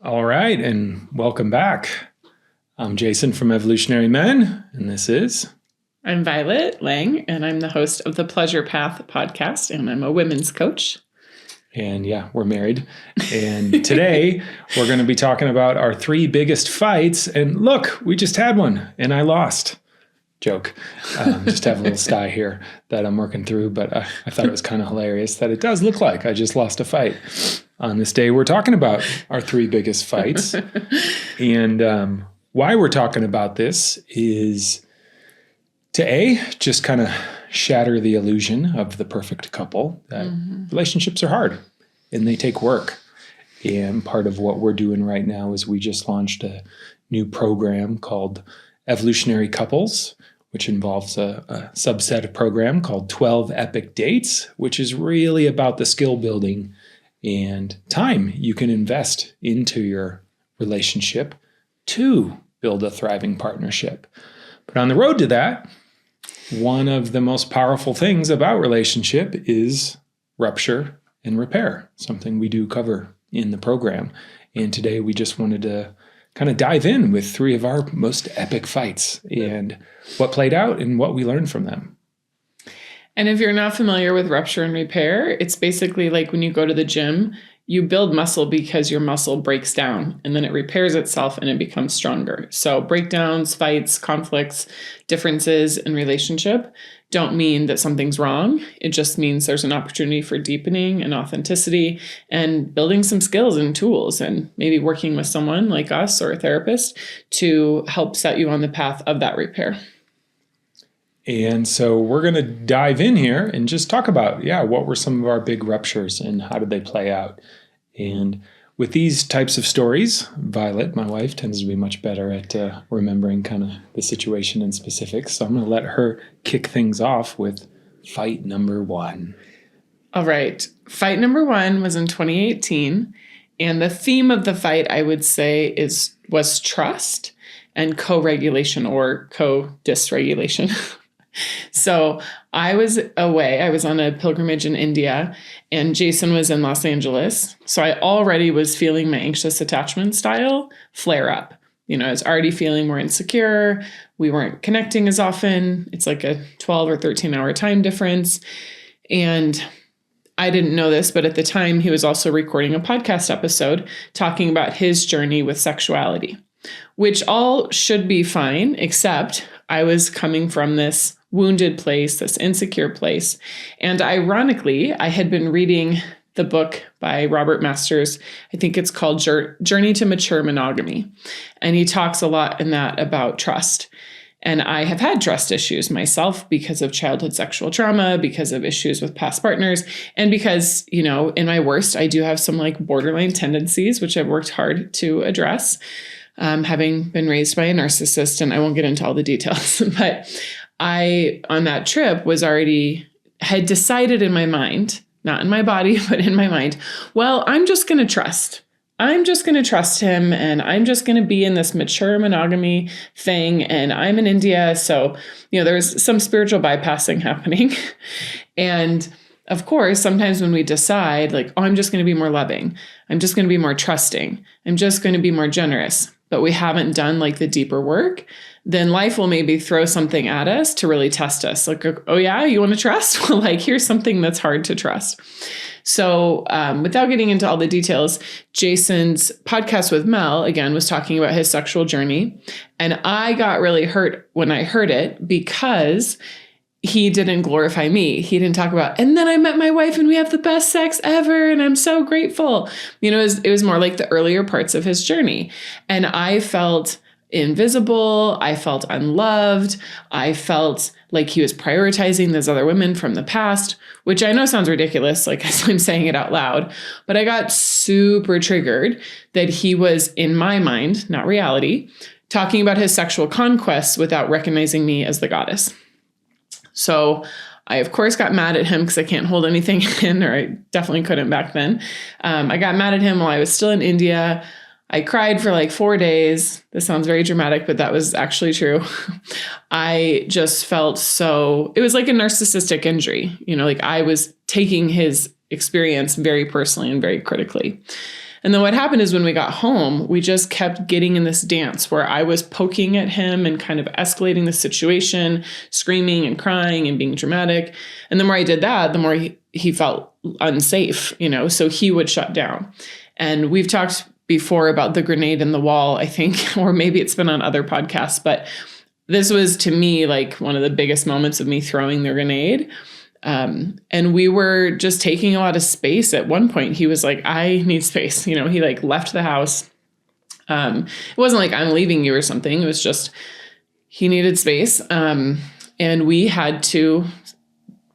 All right, and welcome back. I'm Jason from Evolutionary Men, and this is... I'm Violet Lang, and I'm the host of the Pleasure Path podcast, and I'm a women's coach. And yeah, we're married. And today we're going to be talking about our 3 biggest fights. And look, we just had one, and I lost. Joke. Just have a little sty here that I'm working through, but I thought it was kind of hilarious that it does look like I just lost a fight. On this day, we're talking about our 3 biggest fights. And why we're talking about this is to just kind of shatter the illusion of the perfect couple, that relationships are hard and they take work. And part of what we're doing right now is we just launched a new program called Evolutionary Couples, which involves a subset of program called 12 Epic Dates, which is really about the skill building and time you can invest into your relationship to build a thriving partnership. But on the road to that, one of the most powerful things about relationship is rupture and repair, something we do cover in the program. And today we just wanted to kind of dive in with 3 of our most epic fights and what played out and what we learned from them. And if you're not familiar with rupture and repair, it's basically like when you go to the gym, you build muscle because your muscle breaks down and then it repairs itself and it becomes stronger. So breakdowns, fights, conflicts, differences in relationship don't mean that something's wrong. It just means there's an opportunity for deepening and authenticity and building some skills and tools and maybe working with someone like us or a therapist to help set you on the path of that repair. And so we're going to dive in here and just talk about, what were some of our big ruptures and how did they play out? And with these types of stories, Violet, my wife, tends to be much better at remembering kind of the situation and specifics. So I'm going to let her kick things off with fight number 1. All right. Fight number 1 was in 2018. And the theme of the fight, I would say, was trust and co-regulation or co-dysregulation. So I was away. I was on a pilgrimage in India and Jason was in Los Angeles. So I already was feeling my anxious attachment style flare up. I was already feeling more insecure. We weren't connecting as often. It's like a 12 or 13 hour time difference. And I didn't know this, but at the time he was also recording a podcast episode talking about his journey with sexuality, which all should be fine, except I was coming from this wounded place, this insecure place. And ironically, I had been reading the book by Robert Masters. I think it's called Journey to Mature Monogamy. And he talks a lot in that about trust. And I have had trust issues myself because of childhood sexual trauma, because of issues with past partners, and because, in my worst, I do have some borderline tendencies, which I've worked hard to address, having been raised by a narcissist, and I won't get into all the details, but I, on that trip, had decided in my mind, not in my body, but in my mind, well, I'm just going to trust. I'm just going to trust him and I'm just going to be in this mature monogamy thing. And I'm in India. So, there's some spiritual bypassing happening. And of course, sometimes when we decide I'm just going to be more loving, I'm just going to be more trusting, I'm just going to be more generous, but we haven't done the deeper work, then life will maybe throw something at us to really test us. Oh yeah, you want to trust? Well, here's something that's hard to trust. So without getting into all the details, Jason's podcast with Mel, again, was talking about his sexual journey. And I got really hurt when I heard it because he didn't glorify me. He didn't talk about, and then I met my wife and we have the best sex ever. And I'm so grateful. It was more like the earlier parts of his journey. And I felt invisible. I felt unloved. I felt like he was prioritizing those other women from the past, which I know sounds ridiculous, as I'm saying it out loud, but I got super triggered that he was, in my mind, not reality, talking about his sexual conquests without recognizing me as the goddess. So I, of course, got mad at him because I can't hold anything in, or I definitely couldn't back then. I got mad at him while I was still in India. I cried for 4 days. This sounds very dramatic, but that was actually true. I just felt it was like a narcissistic injury. I was taking his experience very personally and very critically. And then what happened is when we got home, we just kept getting in this dance where I was poking at him and kind of escalating the situation, screaming and crying and being dramatic. And the more I did that, the more he felt unsafe, so he would shut down. And we've talked before about the grenade in the wall, I think, or maybe it's been on other podcasts, but this was to me like one of the biggest moments of me throwing the grenade. And we were just taking a lot of space. At one point, he was like, I need space. He like left the house. It wasn't like I'm leaving you or something. It was just, he needed space. And we had to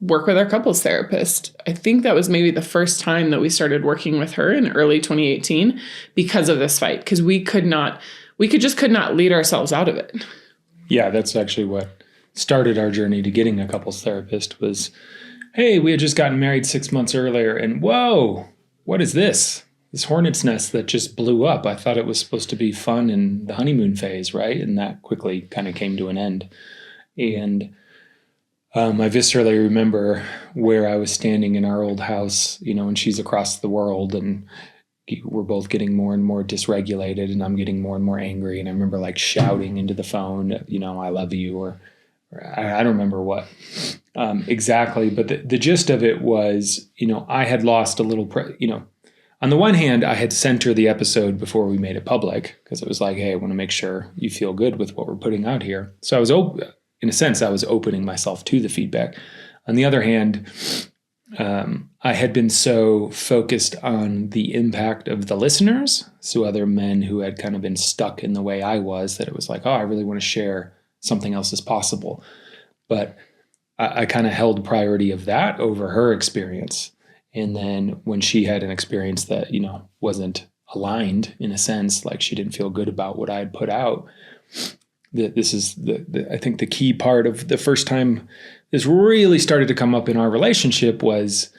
work with our couples therapist. I think that was maybe the first time that we started working with her in early 2018 because of this fight. Because we could not lead ourselves out of it. Yeah, that's actually what started our journey to getting a couples therapist was, hey, we had just gotten married 6 months earlier and whoa, what is this? This hornet's nest that just blew up. I thought it was supposed to be fun in the honeymoon phase, right? And that quickly kind of came to an end. And I viscerally remember where I was standing in our old house, and she's across the world and we're both getting more and more dysregulated and I'm getting more and more angry. And I remember like shouting into the phone, I love you, or I don't remember what exactly, but the gist of it was, I had lost a little, on the one hand, I had sent her the episode before we made it public because it was like, hey, I want to make sure you feel good with what we're putting out here. So I was in a sense, I was opening myself to the feedback. On the other hand, I had been so focused on the impact of the listeners, so other men who had kind of been stuck in the way I was, that it was like, oh, I really want to share something else as possible. But I kind of held priority of that over her experience. And then when she had an experience that, wasn't aligned in a sense, like she didn't feel good about what I had put out, this is I think the key part of the first time this really started to come up in our relationship was,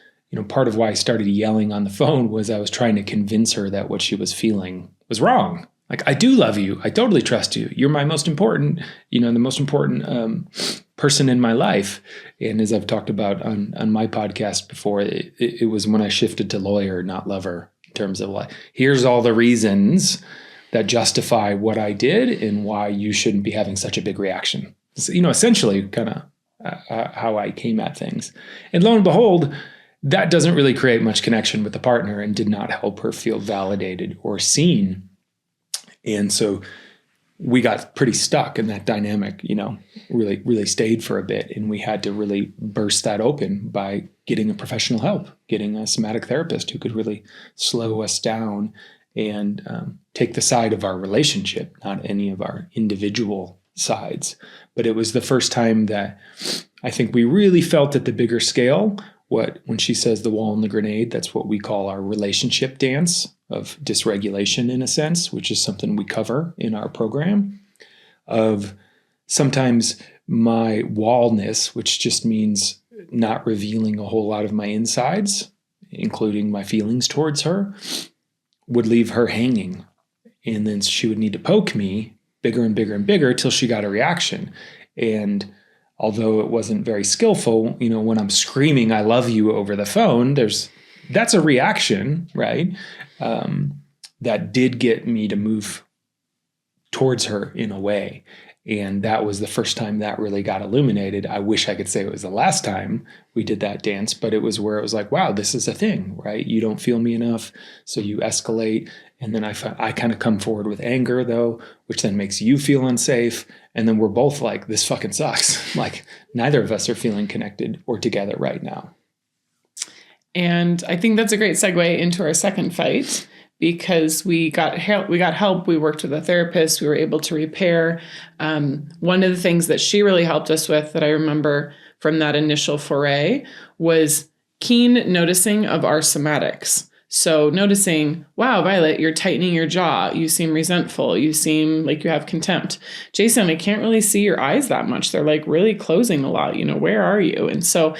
part of why I started yelling on the phone was I was trying to convince her that what she was feeling was wrong. Like, I do love you. I totally trust you. You're my most important, the most important person in my life. And as I've talked about on my podcast before, it was when I shifted to lawyer, not lover, in terms of like, here's all the reasons that justify what I did and why you shouldn't be having such a big reaction. So, essentially kind of how I came at things. And lo and behold, that doesn't really create much connection with the partner and did not help her feel validated or seen. And so we got pretty stuck in that dynamic, really, really stayed for a bit. And we had to really burst that open by getting a professional help, getting a somatic therapist who could really slow us down and take the side of our relationship, not any of our individual sides. But it was the first time that I think we really felt at the bigger scale when she says the wall and the grenade, that's what we call our relationship dance of dysregulation in a sense, which is something we cover in our program, of sometimes my wallness, which just means not revealing a whole lot of my insides, including my feelings towards her, would leave her hanging. And then she would need to poke me bigger and bigger and bigger till she got a reaction. And although it wasn't very skillful, when I'm screaming, I love you over the phone, that's a reaction, right? That did get me to move towards her in a way. And that was the first time that really got illuminated. I wish I could say it was the last time we did that dance, but it was where it was like, wow, this is a thing, right? You don't feel me enough, so you escalate. And then I kind of come forward with anger, though, which then makes you feel unsafe. And then we're both like, this fucking sucks. Like, neither of us are feeling connected or together right now. And I think that's a great segue into our second fight, because we got help. We worked with a therapist. We were able to repair. One of the things that she really helped us with that I remember from that initial foray was keen noticing of our somatics. So noticing, wow, Violet, you're tightening your jaw. You seem resentful. You seem like you have contempt. Jason, I can't really see your eyes that much. They're like really closing a lot. Where are you? And so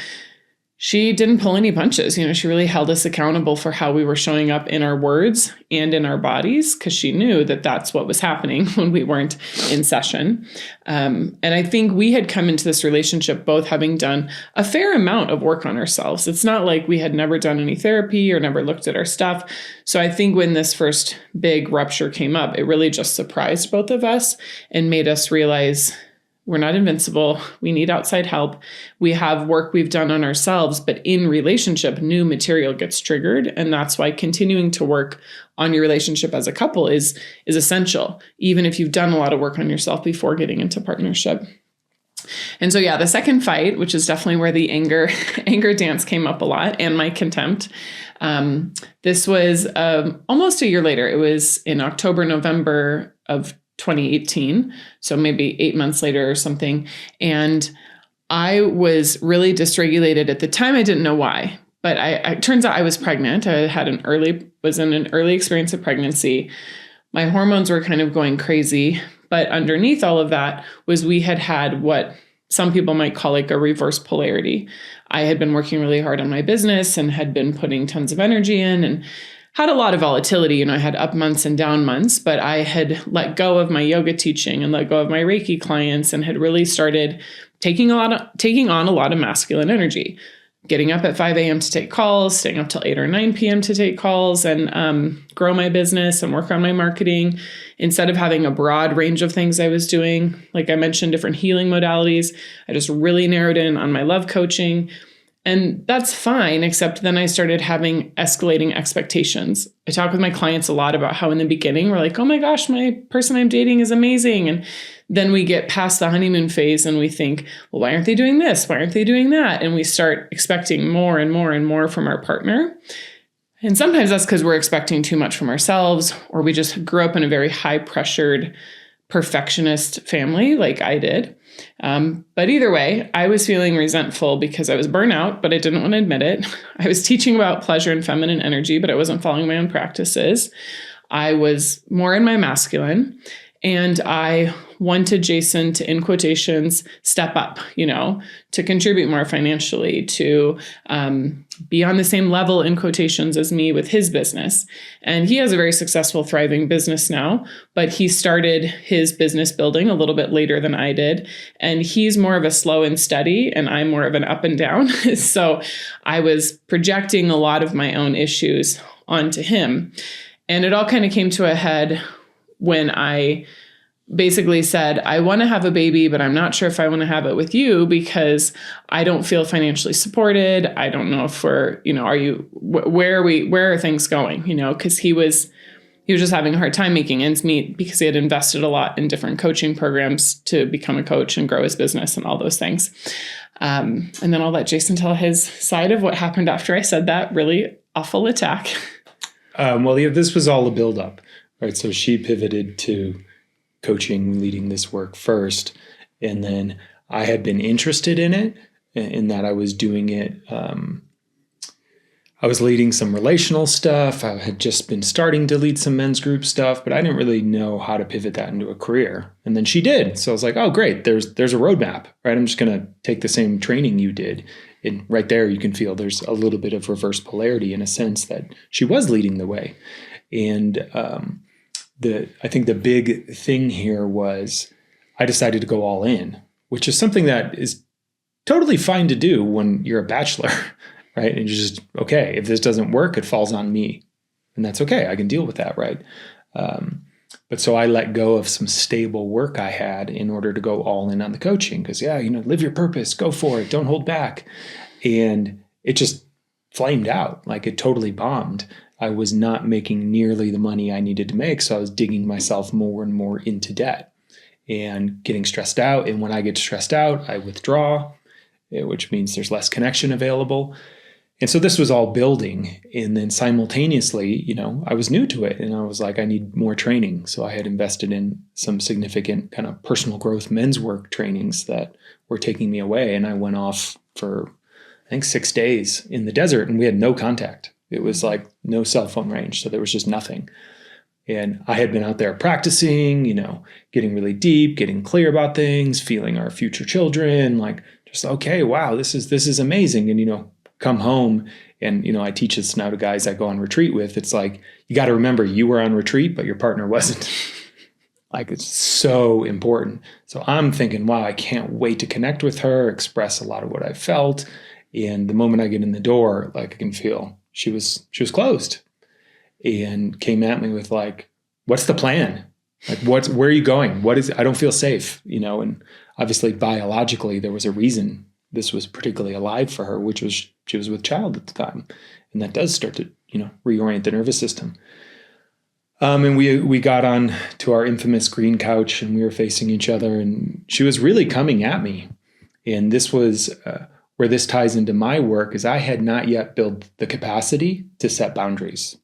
she didn't pull any punches. She really held us accountable for how we were showing up in our words and in our bodies, because she knew that that's what was happening when we weren't in session. And I think we had come into this relationship both having done a fair amount of work on ourselves. It's not like we had never done any therapy or never looked at our stuff. So I think when this first big rupture came up, it really just surprised both of us and made us realize we're not invincible. We need outside help. We have work we've done on ourselves, but in relationship, new material gets triggered. And that's why continuing to work on your relationship as a couple is essential, even if you've done a lot of work on yourself before getting into partnership. And so, the second fight, which is definitely where the anger dance came up a lot, and my contempt. This was almost a year later. It was in October, November of 2018, so maybe 8 months later or something. And I was really dysregulated at the time. I didn't know why, but it turns out I was pregnant. I was in an early experience of pregnancy. My hormones were kind of going crazy, but underneath all of that was we had what some people might call like a reverse polarity. I had been working really hard on my business and had been putting tons of energy in and had a lot of volatility. I had up months and down months, but I had let go of my yoga teaching and let go of my Reiki clients and had really started taking on a lot of masculine energy, getting up at 5 a.m. to take calls, staying up till 8 or 9 p.m. to take calls and grow my business and work on my marketing instead of having a broad range of things I was doing. Like I mentioned, different healing modalities. I just really narrowed in on my love coaching. And that's fine, except then I started having escalating expectations. I talk with my clients a lot about how in the beginning we're like, oh my gosh, my person I'm dating is amazing. And then we get past the honeymoon phase and we think, well, why aren't they doing this? Why aren't they doing that? And we start expecting more and more and more from our partner. And sometimes that's because we're expecting too much from ourselves, or we just grew up in a very high pressured perfectionist family like I did. But either way, I was feeling resentful because I was burnout, but I didn't want to admit it. I was teaching about pleasure and feminine energy, but I wasn't following my own practices. I was more in my masculine, and I wanted Jason to, in quotations, step up, to contribute more financially, to be on the same level, in quotations, as me with his business. And he has a very successful, thriving business now, but he started his business building a little bit later than I did. And he's more of a slow and steady, and I'm more of an up and down. So I was projecting a lot of my own issues onto him. And it all kind of came to a head when I basically said, I want to have a baby, but I'm not sure if I want to have it with you because I don't feel financially supported. I don't know if where are things going? Because he was just having a hard time making ends meet because he had invested a lot in different coaching programs to become a coach and grow his business and all those things. And then I'll let Jason tell his side of what happened after I said that really awful attack. This was all a buildup, right? So she pivoted to coaching, leading this work first. And then I had been interested in it, in that I was doing it. I was leading some relational stuff. I had just been starting to lead some men's group stuff, but I didn't really know how to pivot that into a career. And then she did. So I was like, oh, great. There's a roadmap, right? I'm just going to take the same training you did. And right there, you can feel there's a little bit of reverse polarity in a sense that she was leading the way. And I think the big thing here was I decided to go all in, which is something that is totally fine to do when you're a bachelor, right? And you're just, okay, if this doesn't work, it falls on me. And that's okay. I can deal with that, right? But so I let go of some stable work I had in order to go all in on the coaching because, live your purpose, go for it, don't hold back. And it just flamed out. Like it totally bombed. I was not making nearly the money I needed to make. So I was digging myself more and more into debt and getting stressed out. And when I get stressed out, I withdraw, which means there's less connection available. And so this was all building. And then simultaneously, I was new to it and I was like, I need more training. So I had invested in some significant kind of personal growth men's work trainings that were taking me away. And I went off for, I think, 6 days in the desert and we had no contact. It was like no cell phone range. So there was just nothing. And I had been out there practicing, getting really deep, getting clear about things, feeling our future children, like just, okay, wow, this is amazing. And, come home and, I teach this now to guys I go on retreat with. It's like, you got to remember you were on retreat, but your partner wasn't. Like, it's so important. So I'm thinking, wow, I can't wait to connect with her, express a lot of what I felt. And the moment I get in the door, like, I can feel she was closed, and came at me with like, what's the plan? Like, where are you going? I don't feel safe, and obviously biologically there was a reason this was particularly alive for her, which was she was with child at the time. And that does start to, reorient the nervous system. And we got on to our infamous green couch, and we were facing each other, and she was really coming at me. And this was where this ties into my work, is I had not yet built the capacity to set boundaries.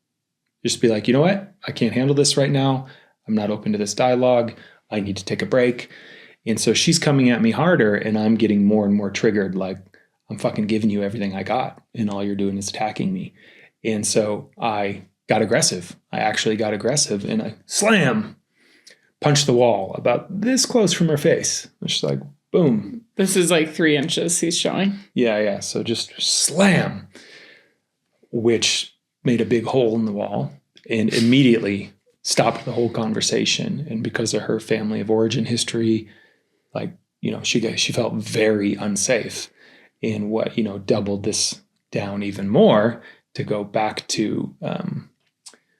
Just be like, you know what? I can't handle this right now. I'm not open to this dialogue. I need to take a break. And so she's coming at me harder, and I'm getting more and more triggered. Like, I'm fucking giving you everything I got, and all you're doing is attacking me. And so I got aggressive. I actually got aggressive, and I punched the wall about this close from her face. It's like, boom. This is like 3 inches he's showing. Yeah. So just slam, which made a big hole in the wall and immediately stopped the whole conversation. And because of her family of origin history, like, she felt very unsafe. And what, doubled this down even more, to go back to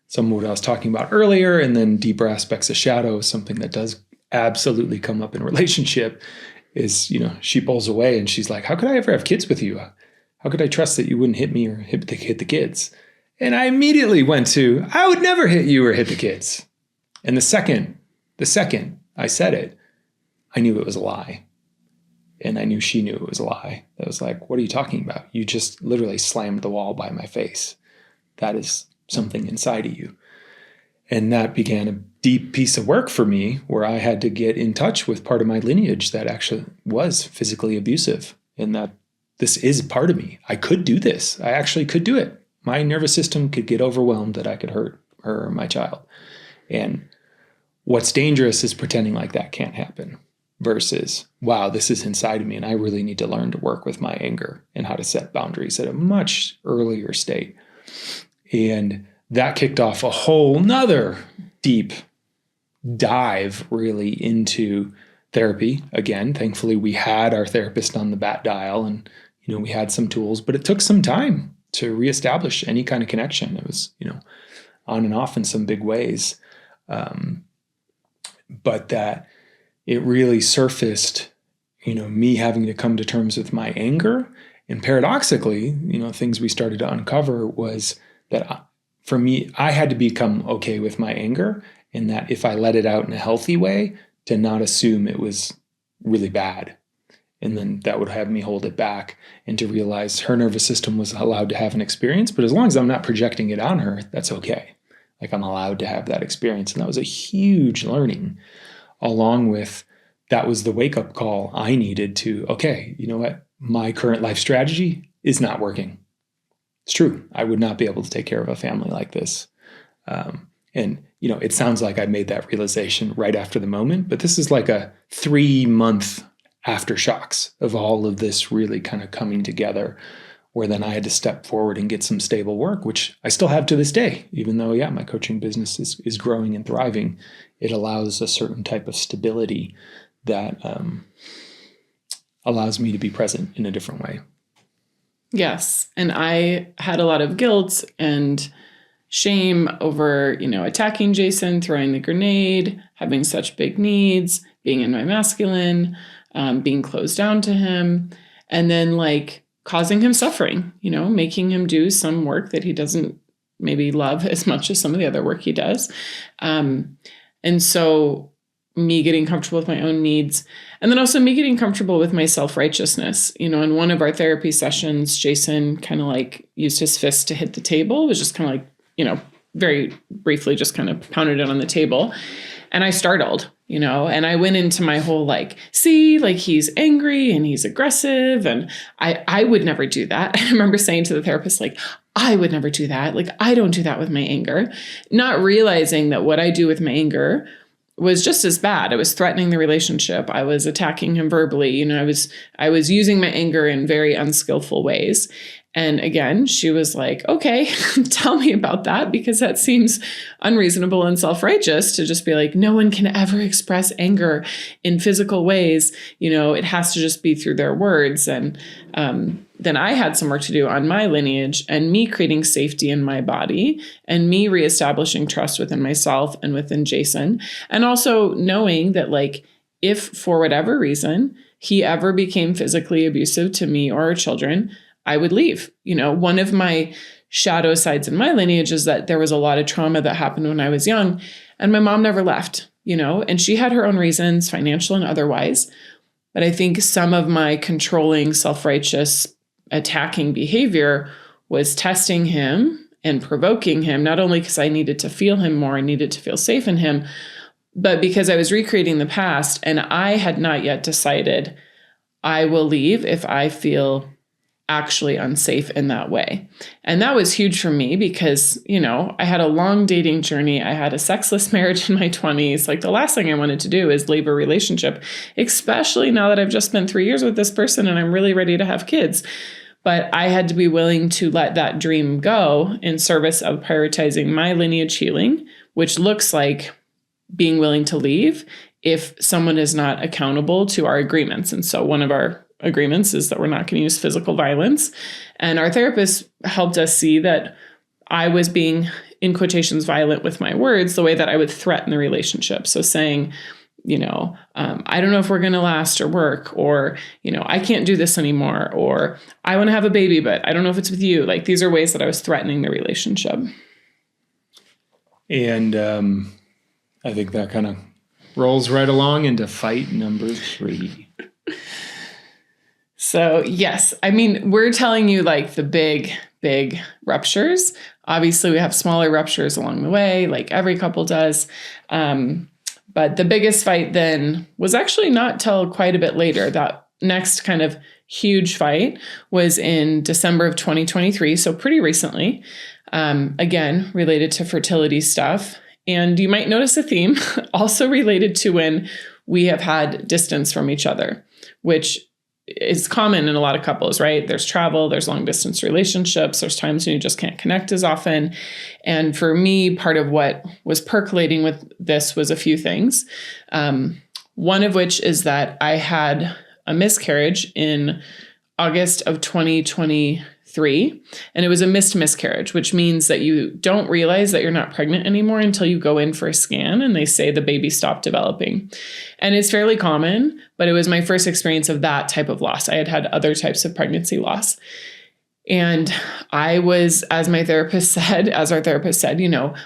some of what I was talking about earlier, and then deeper aspects of shadow, something that does absolutely come up in relationship is, she pulls away and she's like, how could I ever have kids with you? How could I trust that you wouldn't hit me or hit the kids? And I immediately went to, I would never hit you or hit the kids. And the second I said it, I knew it was a lie. And I knew she knew it was a lie. I was like, what are you talking about? You just literally slammed the wall by my face. That is something inside of you. And that began a deep piece of work for me, where I had to get in touch with part of my lineage that actually was physically abusive, and that this is part of me. I could do this. I actually could do it. My nervous system could get overwhelmed that I could hurt her or my child. And what's dangerous is pretending like that can't happen, versus, wow, this is inside of me, and I really need to learn to work with my anger and how to set boundaries at a much earlier state. And that kicked off a whole nother deep dive really into therapy. Again, thankfully we had our therapist on the bat dial, and, we had some tools, but it took some time to reestablish any kind of connection. It was, on and off in some big ways. But that it really surfaced, me having to come to terms with my anger. And paradoxically, things we started to uncover was that for me, I had to become okay with my anger, and that if I let it out in a healthy way, to not assume it was really bad. And then that would have me hold it back, and to realize her nervous system was allowed to have an experience, but as long as I'm not projecting it on her, that's okay. Like, I'm allowed to have that experience. And that was a huge learning, along with that was the wake-up call I needed to, okay, you know what? My current life strategy is not working. It's true. I would not be able to take care of a family like this. And, it sounds like I made that realization right after the moment, but this is like a 3-month aftershocks of all of this really kind of coming together, where then I had to step forward and get some stable work, which I still have to this day, even though, my coaching business is growing and thriving. It allows a certain type of stability that allows me to be present in a different way. Yes. And I had a lot of guilt and shame over, attacking Jason, throwing the grenade, having such big needs, being in my masculine, being closed down to him, and then like causing him suffering, making him do some work that he doesn't maybe love as much as some of the other work he does. And so me getting comfortable with my own needs, and then also me getting comfortable with my self-righteousness. In one of our therapy sessions, Jason kind of like used his fist to hit the table. It was just kind of like, very briefly just kind of pounded it on the table. And I startled, and I went into my whole like, see, like he's angry and he's aggressive. And I would never do that. I remember saying to the therapist, like, I would never do that. Like, I don't do that with my anger, not realizing that what I do with my anger was just as bad. I was threatening the relationship. I was attacking him verbally. I was using my anger in very unskillful ways. And again, she was like, okay, tell me about that, because that seems unreasonable and self-righteous to just be like, no one can ever express anger in physical ways. It has to just be through their words. And then I had some work to do on my lineage and me creating safety in my body and me reestablishing trust within myself and within Jason. And also knowing that, like, if for whatever reason he ever became physically abusive to me or our children, I would leave. One of my shadow sides in my lineage is that there was a lot of trauma that happened when I was young, and my mom never left, and she had her own reasons, financial and otherwise. But I think some of my controlling, self-righteous, attacking behavior was testing him and provoking him, not only because I needed to feel him more, I needed to feel safe in him, but because I was recreating the past and I had not yet decided I will leave if I feel actually unsafe in that way. And that was huge for me because, I had a long dating journey. I had a sexless marriage in my 20s. Like, the last thing I wanted to do is leave a relationship, especially now that I've just spent 3 years with this person and I'm really ready to have kids. But I had to be willing to let that dream go in service of prioritizing my lineage healing, which looks like being willing to leave if someone is not accountable to our agreements. And so one of our agreements is that we're not going to use physical violence. And our therapist helped us see that I was being, in quotations, violent with my words, the way that I would threaten the relationship. So saying, I don't know if we're going to last or work, or, I can't do this anymore, or I want to have a baby, but I don't know if it's with you. Like, these are ways that I was threatening the relationship. And I think that kind of rolls right along into fight number 3. So yes, we're telling you like the big ruptures. Obviously, we have smaller ruptures along the way, like every couple does. But the biggest fight then was actually not till quite a bit later. That next kind of huge fight was in December of 2023, so pretty recently. Again, related to fertility stuff. And you might notice a theme also related to when we have had distance from each other, which is common in a lot of couples, right? There's travel, there's long distance relationships, there's times when you just can't connect as often. And for me, part of what was percolating with this was a few things. One of which is that I had a miscarriage in August of 2023, and it was a missed miscarriage, which means that you don't realize that you're not pregnant anymore until you go in for a scan and they say the baby stopped developing. And it's fairly common, but it was my first experience of that type of loss. I had had other types of pregnancy loss. And I was, as our therapist said,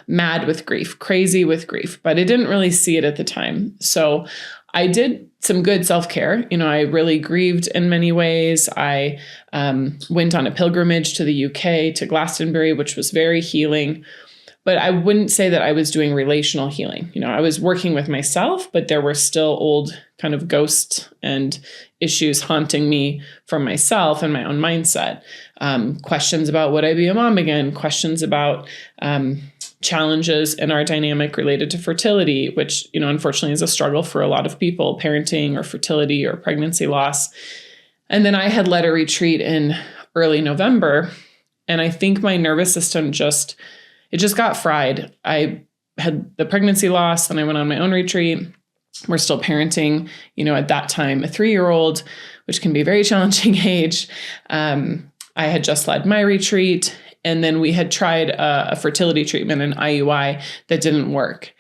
mad with grief, crazy with grief, but I didn't really see it at the time. So I did some good self-care. I really grieved in many ways. I went on a pilgrimage to the UK, to Glastonbury, which was very healing. But I wouldn't say that I was doing relational healing. I was working with myself, but there were still old kind of ghosts and issues haunting me from myself and my own mindset. Questions about would I be a mom again? Questions about challenges in our dynamic related to fertility, which, unfortunately is a struggle for a lot of people, parenting or fertility or pregnancy loss. And then I had led a retreat in early November, and I think my nervous system just got fried. I had the pregnancy loss, then I went on my own retreat. We're still parenting, at that time, a 3-year-old, which can be a very challenging age. I had just led my retreat, and then we had tried a fertility treatment, an IUI, that didn't work.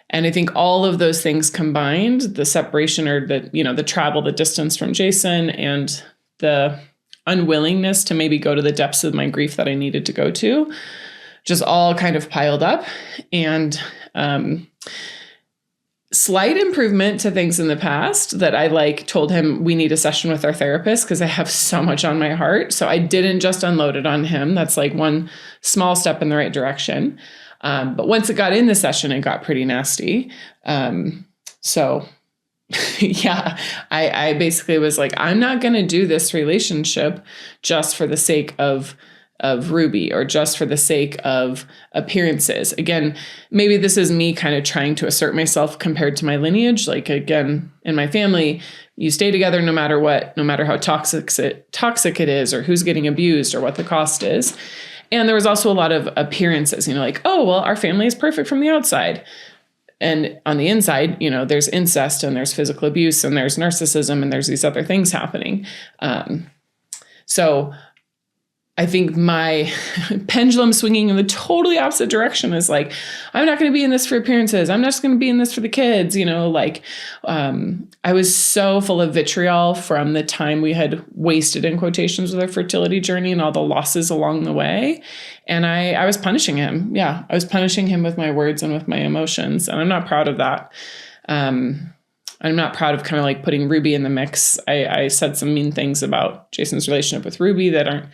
And I think all of those things combined, the separation or the travel, the distance from Jason, and the unwillingness to maybe go to the depths of my grief that I needed to go to, just all kind of piled up. And slight improvement to things in the past that I told him we need a session with our therapist because I have so much on my heart. So I didn't just unload it on him. That's one small step in the right direction. But once it got in the session, it got pretty nasty. So yeah, I basically was like, I'm not going to do this relationship just for the sake of of Ruby, or just for the sake of appearances. Again, maybe this is me kind of trying to assert myself compared to my lineage. Like, again, in my family, you stay together no matter what, no matter how toxic it is, or who's getting abused, or what the cost is. And there was also a lot of appearances, like, oh, well, our family is perfect from the outside. And on the inside, there's incest, and there's physical abuse, and there's narcissism, and there's these other things happening. So I think my pendulum swinging in the totally opposite direction is like, I'm not going to be in this for appearances. I'm just going to be in this for the kids. I was so full of vitriol from the time we had wasted, in quotations, with our fertility journey and all the losses along the way. And I was punishing him. Yeah, I was punishing him with my words and with my emotions. And I'm not proud of that. I'm not proud of kind of like putting Ruby in the mix. I said some mean things about Jason's relationship with Ruby that aren't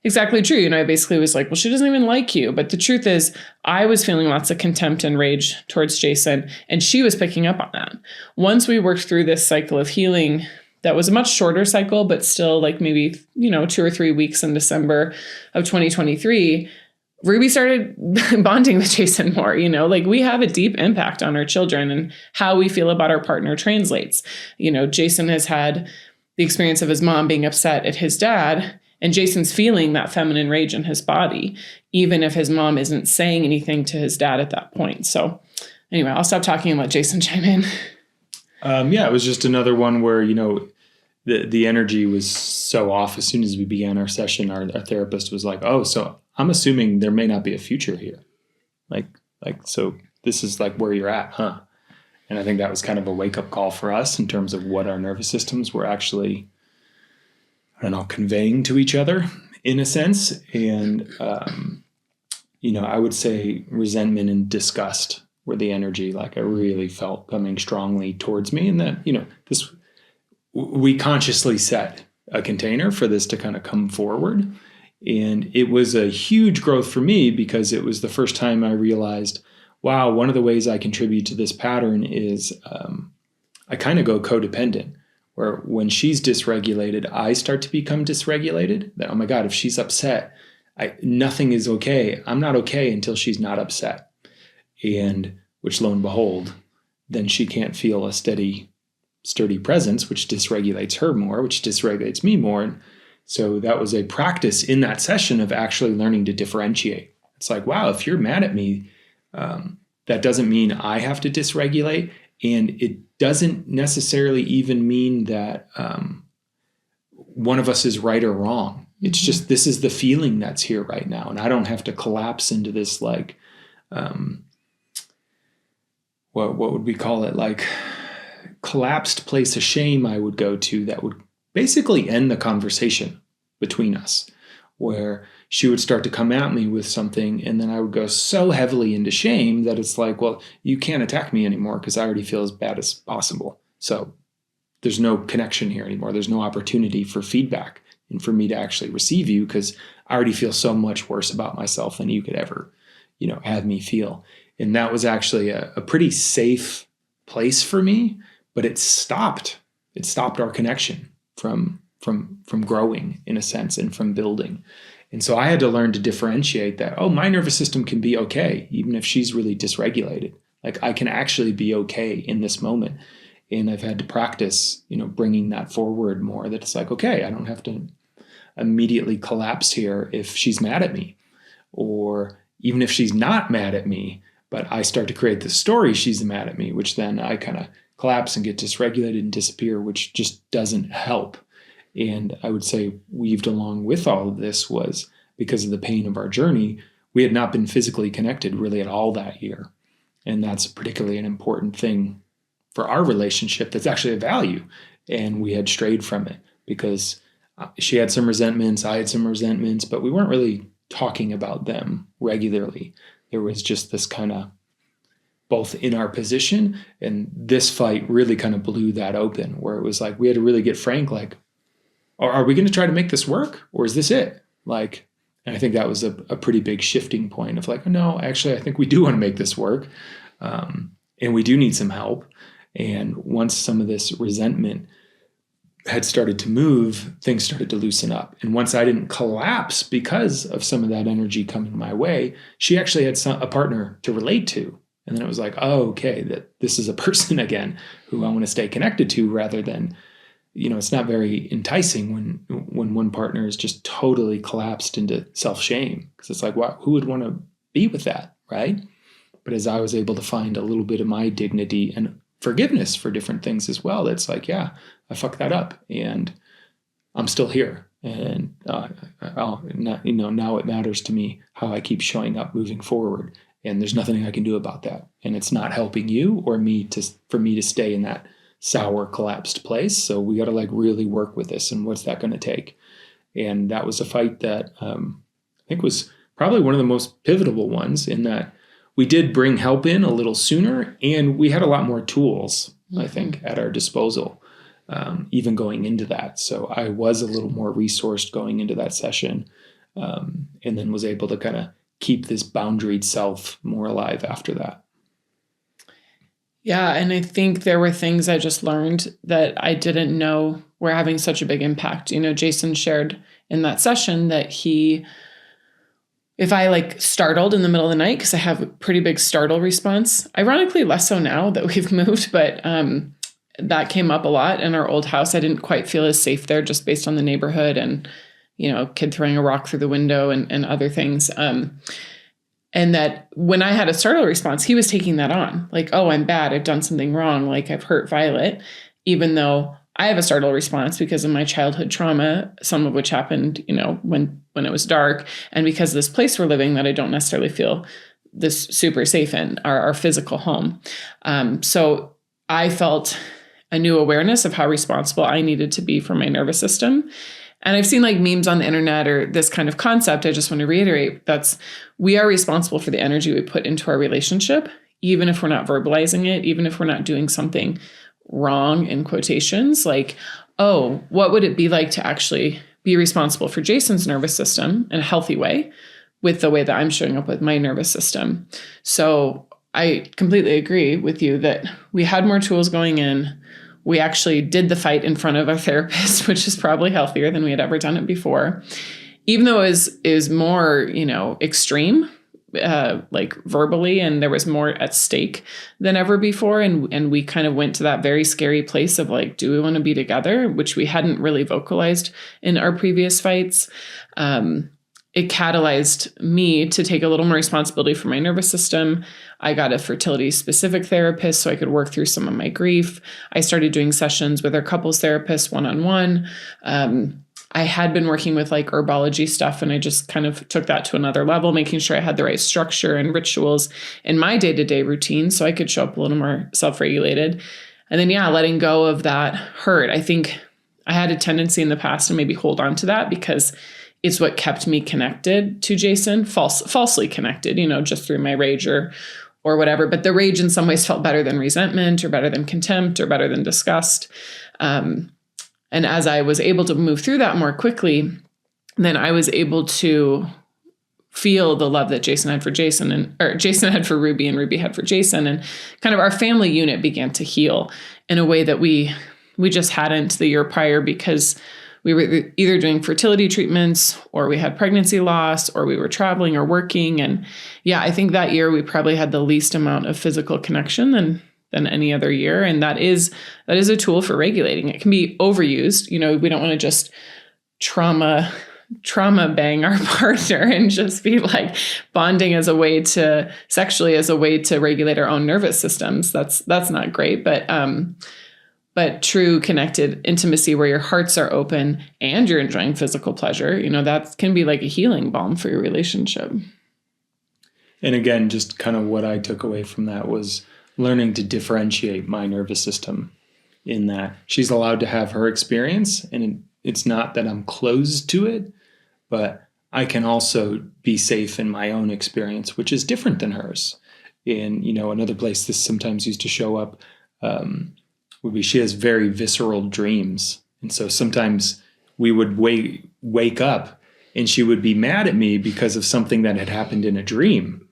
exactly true. I basically was like, well, she doesn't even like you. But the truth is, I was feeling lots of contempt and rage towards Jason, and she was picking up on that. Once we worked through this cycle of healing, that was a much shorter cycle, but still like maybe, 2 or 3 weeks in December of 2023, Ruby started bonding with Jason more. Like, we have a deep impact on our children, and how we feel about our partner translates. Jason has had the experience of his mom being upset at his dad, and Jason's feeling that feminine rage in his body, even if his mom isn't saying anything to his dad at that point. So anyway, I'll stop talking and let Jason chime in. It was just another one where, the energy was so off. As soon as we began our session, our therapist was like, oh, so I'm assuming there may not be a future here. So this is like where you're at, huh? And I think that was kind of a wake-up call for us in terms of what our nervous systems were actually, conveying to each other in a sense. And, I would say resentment and disgust were the energy, like I really felt coming strongly towards me. And that, we consciously set a container for this to kind of come forward. And it was a huge growth for me because it was the first time I realized, wow, one of the ways I contribute to this pattern is I kind of go codependent. Where when she's dysregulated, I start to become dysregulated. That, oh my God, if she's upset, nothing is okay. I'm not okay until she's not upset. And which, lo and behold, then she can't feel a steady, sturdy presence, which dysregulates her more, which dysregulates me more. And so that was a practice in that session of actually learning to differentiate. It's like, wow, if you're mad at me, that doesn't mean I have to dysregulate. And it doesn't necessarily even mean that one of us is right or wrong. It's just, this is the feeling that's here right now. And I don't have to collapse into this, like, what would we call it? Like collapsed place of shame I would go to that would basically end the conversation between us, where she would start to come at me with something, and then I would go so heavily into shame that it's like, well, you can't attack me anymore because I already feel as bad as possible. So there's no connection here anymore. There's no opportunity for feedback and for me to actually receive you because I already feel so much worse about myself than you could ever, have me feel. And that was actually a pretty safe place for me, but it stopped our connection from growing in a sense and from building. And so I had to learn to differentiate that, oh, my nervous system can be okay, even if she's really dysregulated. Like I can actually be okay in this moment. And I've had to practice, bringing that forward more, that it's like, okay, I don't have to immediately collapse here if she's mad at me, or even if she's not mad at me, but I start to create the story she's mad at me, which then I kind of collapse and get dysregulated and disappear, which just doesn't help. And I would say weaved along with all of this was because of the pain of our journey, we had not been physically connected really at all that year. And that's particularly an important thing for our relationship that's actually a value. And we had strayed from it because she had some resentments, I had some resentments, but we weren't really talking about them regularly. There was just this kind of both in our position, and this fight really kind of blew that open, where it was like we had to really get frank, like, are we going to try to make this work, or is this it? Like, and I think that was a pretty big shifting point of like, no, actually, I think we do want to make this work, and we do need some help. And once some of this resentment had started to move, things started to loosen up. And once I didn't collapse because of some of that energy coming my way, she actually had a partner to relate to. And then it was like, oh, okay, that this is a person again who I want to stay connected to, rather than, it's not very enticing when one partner is just totally collapsed into self-shame, because it's like, wow, who would want to be with that, right? But as I was able to find a little bit of my dignity and forgiveness for different things as well, that's like, yeah, I fucked that up and I'm still here. And now it matters to me how I keep showing up moving forward. And there's nothing I can do about that. And it's not helping you or me for me to stay in that sour, collapsed place. So we got to really work with this. And what's that going to take? And that was a fight that I think was probably one of the most pivotal ones, in that we did bring help in a little sooner, and we had a lot more tools, I think, at our disposal, even going into that. So I was a little more resourced going into that session, and then was able to kind of keep this boundaried self more alive after that. Yeah. And I think there were things I just learned that I didn't know were having such a big impact. Jason shared in that session that if I startled in the middle of the night, because I have a pretty big startle response, ironically less so now that we've moved, but that came up a lot in our old house. I didn't quite feel as safe there, just based on the neighborhood and, kid throwing a rock through the window and other things. And that when I had a startle response, he was taking that on, like, oh, I'm bad. I've done something wrong. Like, I've hurt Violet, even though I have a startle response because of my childhood trauma, some of which happened, when it was dark, and because of this place we're living that I don't necessarily feel this super safe in, our physical home. So I felt a new awareness of how responsible I needed to be for my nervous system. And I've seen memes on the internet or this kind of concept. I just want to reiterate we are responsible for the energy we put into our relationship, even if we're not verbalizing it, even if we're not doing something wrong in quotations, oh, what would it be like to actually be responsible for Jason's nervous system in a healthy way with the way that I'm showing up with my nervous system? So I completely agree with you that we had more tools going in. We actually did the fight in front of our therapist, which is probably healthier than we had ever done it before, even though it is more, extreme, verbally, and there was more at stake than ever before. And we kind of went to that very scary place of do we want to be together, which we hadn't really vocalized in our previous fights. It catalyzed me to take a little more responsibility for my nervous system. I got a fertility specific therapist so I could work through some of my grief. I started doing sessions with our couples therapist one-on-one. I had been working with herbology stuff, and I just kind of took that to another level, making sure I had the right structure and rituals in my day-to-day routine so I could show up a little more self-regulated. And then, letting go of that hurt. I think I had a tendency in the past to maybe hold on to that because it's what kept me connected to Jason, falsely connected, just through my rage or whatever. But the rage in some ways felt better than resentment or better than contempt or better than disgust. And as I was able to move through that more quickly, then I was able to feel the love that Jason had for or Jason had for Ruby and Ruby had for Jason. And kind of our family unit began to heal in a way that we just hadn't the year prior, because we were either doing fertility treatments or we had pregnancy loss or we were traveling or working. And I think that year we probably had the least amount of physical connection than any other year. And that is a tool for regulating. It can be overused. We don't want to just trauma bang our partner and just be bonding as a way to sexually as a way to regulate our own nervous systems. That's not great. But true connected intimacy where your hearts are open and you're enjoying physical pleasure, that can be a healing balm for your relationship. And again, just kind of what I took away from that was learning to differentiate my nervous system, in that she's allowed to have her experience, and it's not that I'm closed to it, but I can also be safe in my own experience, which is different than hers. And, another place this sometimes used to show up would be she has very visceral dreams. And so sometimes we would wake up and she would be mad at me because of something that had happened in a dream.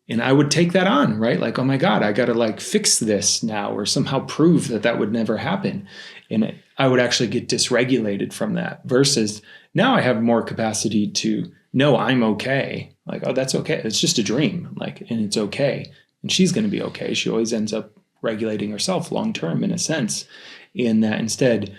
And I would take that on, right? Oh my God, I got to fix this now, or somehow prove that would never happen. And I would actually get dysregulated from that, versus now I have more capacity to know I'm okay. Like, oh, that's okay. It's just a dream. Like, and it's okay. And she's going to be okay. She always ends up regulating herself long term, in a sense, in that instead,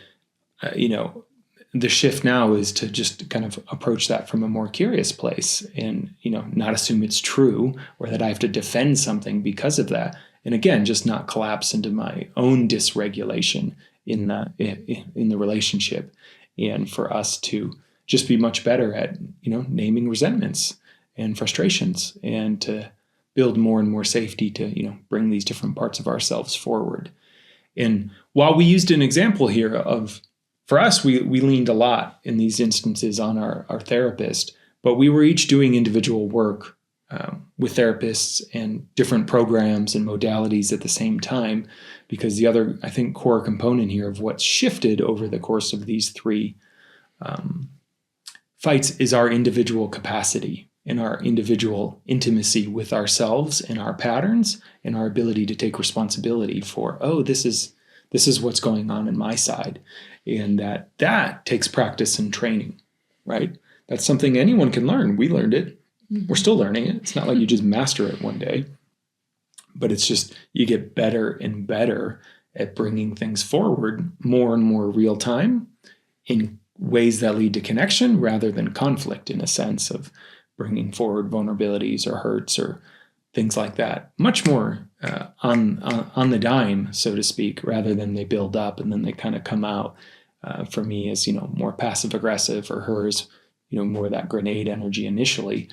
the shift now is to just kind of approach that from a more curious place, and, not assume it's true or that I have to defend something because of that. And again, just not collapse into my own dysregulation in the relationship, and for us to just be much better at, naming resentments and frustrations, and to build more and more safety to, bring these different parts of ourselves forward. And while we used an example here of, for us, we leaned a lot in these instances on our therapist, but we were each doing individual work with therapists and different programs and modalities at the same time, because the other, I think, core component here of what's shifted over the course of these three fights is our individual capacity and our individual intimacy with ourselves and our patterns, and our ability to take responsibility for, oh, this is what's going on in my side. And that takes practice and training, right? That's something anyone can learn. We learned it. We're still learning it. It's not like you just master it one day, but it's just you get better and better at bringing things forward more and more real time in ways that lead to connection rather than conflict, in a sense of bringing forward vulnerabilities or hurts or things like that. Much more on the dime, so to speak, rather than they build up and then they kind of come out. For me, as more passive aggressive, or hers, more that grenade energy initially.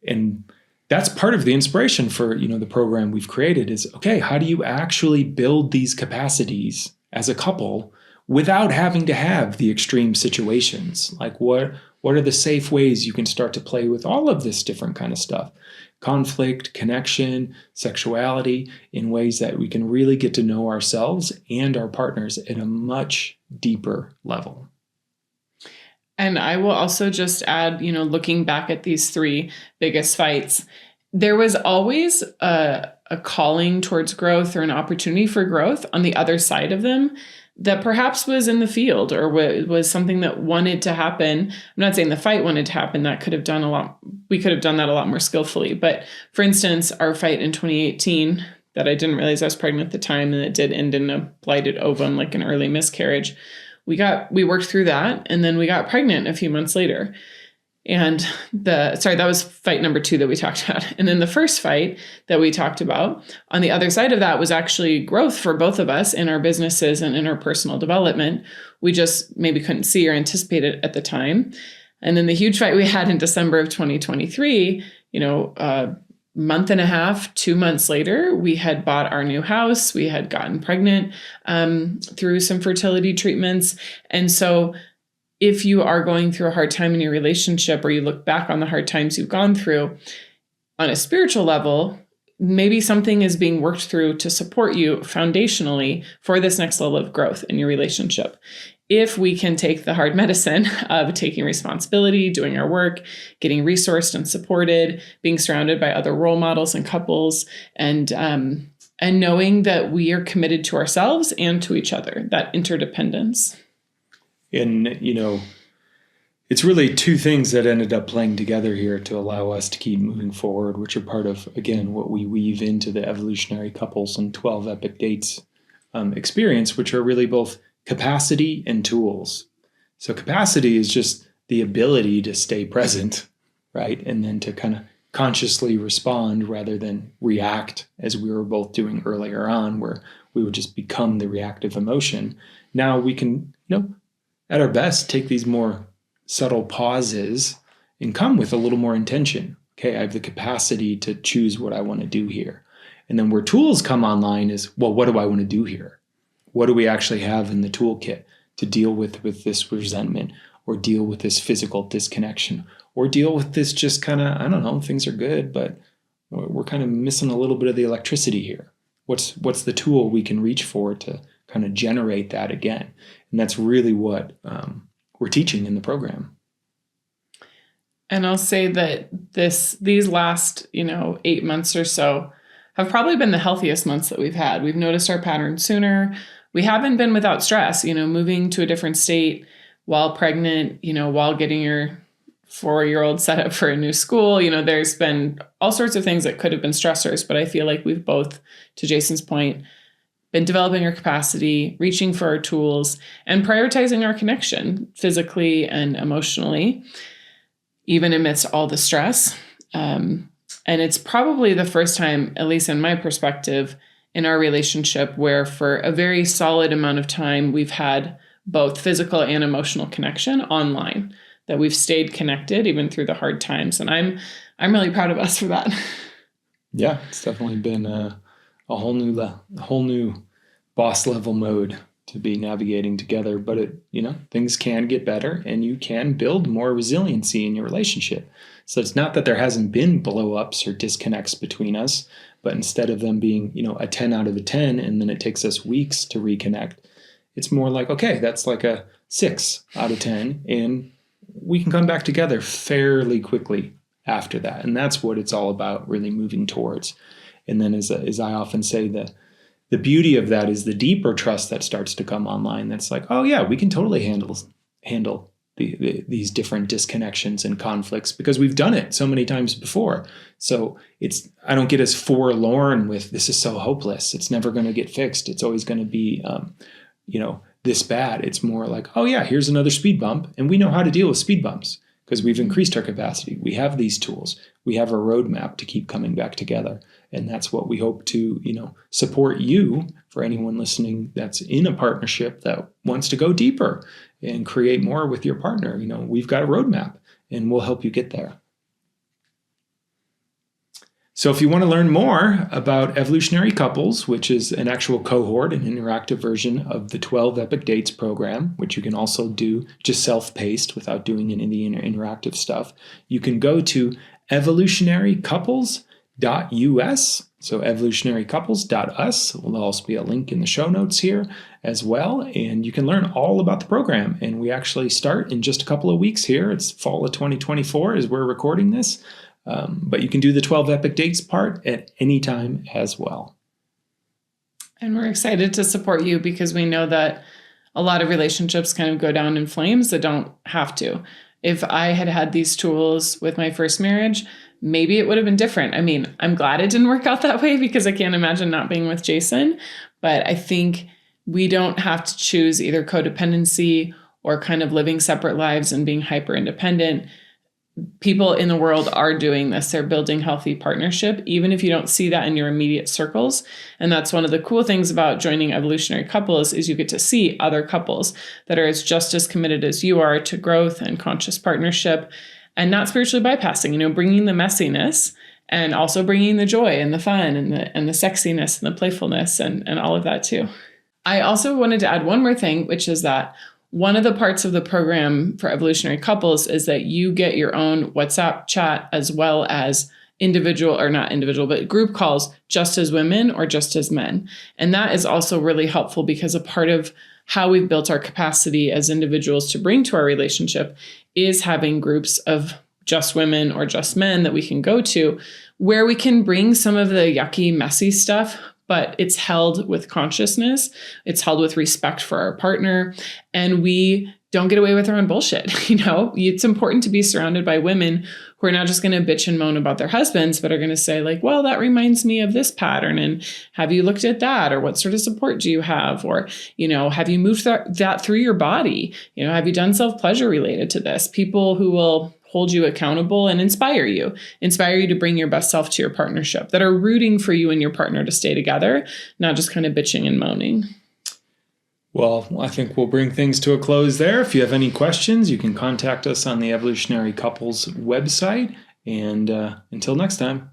And that's part of the inspiration for, the program we've created is, okay, how do you actually build these capacities as a couple without having to have the extreme situations? Like, what are the safe ways you can start to play with all of this different kind of stuff? Conflict, connection, sexuality, in ways that we can really get to know ourselves and our partners at a much deeper level. And I will also just add, looking back at these three biggest fights, there was always a calling towards growth or an opportunity for growth on the other side of them that perhaps was in the field or was something that wanted to happen. I'm not saying the fight wanted to happen. That could have done a lot. We could have done that a lot more skillfully. But for instance, our fight in 2018 that I didn't realize I was pregnant at the time, and it did end in a blighted ovum, like an early miscarriage. We worked through that, and then we got pregnant a few months later. And that was fight number 2 that we talked about. And then the first fight that we talked about on the other side of that was actually growth for both of us in our businesses and in our personal development. We just maybe couldn't see or anticipate it at the time. And then the huge fight we had in December of 2023, a month and a half, 2 months later, we had bought our new house. We had gotten pregnant through some fertility treatments. And so if you are going through a hard time in your relationship, or you look back on the hard times you've gone through on a spiritual level, maybe something is being worked through to support you foundationally for this next level of growth in your relationship. If we can take the hard medicine of taking responsibility, doing our work, getting resourced and supported, being surrounded by other role models and couples, and knowing that we are committed to ourselves and to each other, that interdependence. And, it's really two things that ended up playing together here to allow us to keep moving forward, which are part of, again, what we weave into the Evolutionary Couples and 12 Epic Dates experience, which are really both capacity and tools. So capacity is just the ability to stay present, right? And then to kind of consciously respond rather than react, as we were both doing earlier on, where we would just become the reactive emotion. Now we can, at our best, take these more subtle pauses and come with a little more intention. Okay, I have the capacity to choose what I want to do here. And then where tools come online is, well, what do I want to do here? What do we actually have in the toolkit to deal with this resentment, or deal with this physical disconnection, or deal with this just kind of, I don't know, things are good, but we're kind of missing a little bit of the electricity here. What's the tool we can reach for to kind of generate that again? And that's really what we're teaching in the program. And I'll say that these last, 8 months or so have probably been the healthiest months that we've had. We've noticed our patterns sooner. we haven't been without stress, moving to a different state while pregnant, while getting your 4-year-old set up for a new school. There's been all sorts of things that could have been stressors, but I feel like we've both, to Jason's point, been developing our capacity, reaching for our tools, and prioritizing our connection physically and emotionally, even amidst all the stress. And it's probably the first time, at least in my perspective, in our relationship where for a very solid amount of time, we've had both physical and emotional connection online, that we've stayed connected even through the hard times. And I'm really proud of us for that. Yeah, it's definitely been a whole new boss level mode to be navigating together. But things can get better, and you can build more resiliency in your relationship. So it's not that there hasn't been blow-ups or disconnects between us, but instead of them being, a 10 out of a 10, and then it takes us weeks to reconnect, it's more like, okay, that's like a 6 out of 10, and we can come back together fairly quickly after that. And that's what it's all about, really moving towards. And then as I often say, the beauty of that is the deeper trust that starts to come online. That's like, oh yeah, we can totally handle these different disconnections and conflicts because we've done it so many times before. So I don't get as forlorn with this is so hopeless. It's never going to get fixed. It's always going to be, this bad. It's more like, oh yeah, here's another speed bump, and we know how to deal with speed bumps because we've increased our capacity. We have these tools. We have a roadmap to keep coming back together. And that's what we hope to, support you, for anyone listening that's in a partnership that wants to go deeper and create more with your partner. We've got a roadmap, and we'll help you get there. So if you want to learn more about Evolutionary Couples, which is an actual cohort, an interactive version of the 12 Epic Dates program, which you can also do just self-paced without doing any of the interactive stuff, you can go to evolutionarycouples.us. So evolutionarycouples.us. There'll also be a link in the show notes here as well. And you can learn all about the program. And we actually start in just a couple of weeks here. It's fall of 2024 as we're recording this. But you can do the 12 Epic Dates part at any time as well. And we're excited to support you because we know that a lot of relationships kind of go down in flames that don't have to. If I had had these tools with my first marriage, maybe it would have been different. I mean, I'm glad it didn't work out that way because I can't imagine not being with Jason. But I think we don't have to choose either codependency or kind of living separate lives and being hyper independent. People in the world are doing this. They're building healthy partnership, even if you don't see that in your immediate circles. And that's one of the cool things about joining Evolutionary Couples is you get to see other couples that are just as committed as you are to growth and conscious partnership and not spiritually bypassing, bringing the messiness and also bringing the joy and the fun and the sexiness and the playfulness and all of that too. I also wanted to add one more thing, which is that one of the parts of the program for Evolutionary Couples is that you get your own WhatsApp chat as well as group calls just as women or just as men. And that is also really helpful because a part of how we've built our capacity as individuals to bring to our relationship is having groups of just women or just men that we can go to where we can bring some of the yucky, messy stuff, but it's held with consciousness. It's held with respect for our partner. And we don't get away with our own bullshit. It's important to be surrounded by women who are not just going to bitch and moan about their husbands, but are going to say like, well, that reminds me of this pattern. And have you looked at that? Or what sort of support do you have? Or, have you moved that through your body? Have you done self-pleasure related to this? People who will hold you accountable and inspire you to bring your best self to your partnership, that are rooting for you and your partner to stay together, not just kind of bitching and moaning. Well, I think we'll bring things to a close there. If you have any questions, you can contact us on the Evolutionary Couples website. And until next time.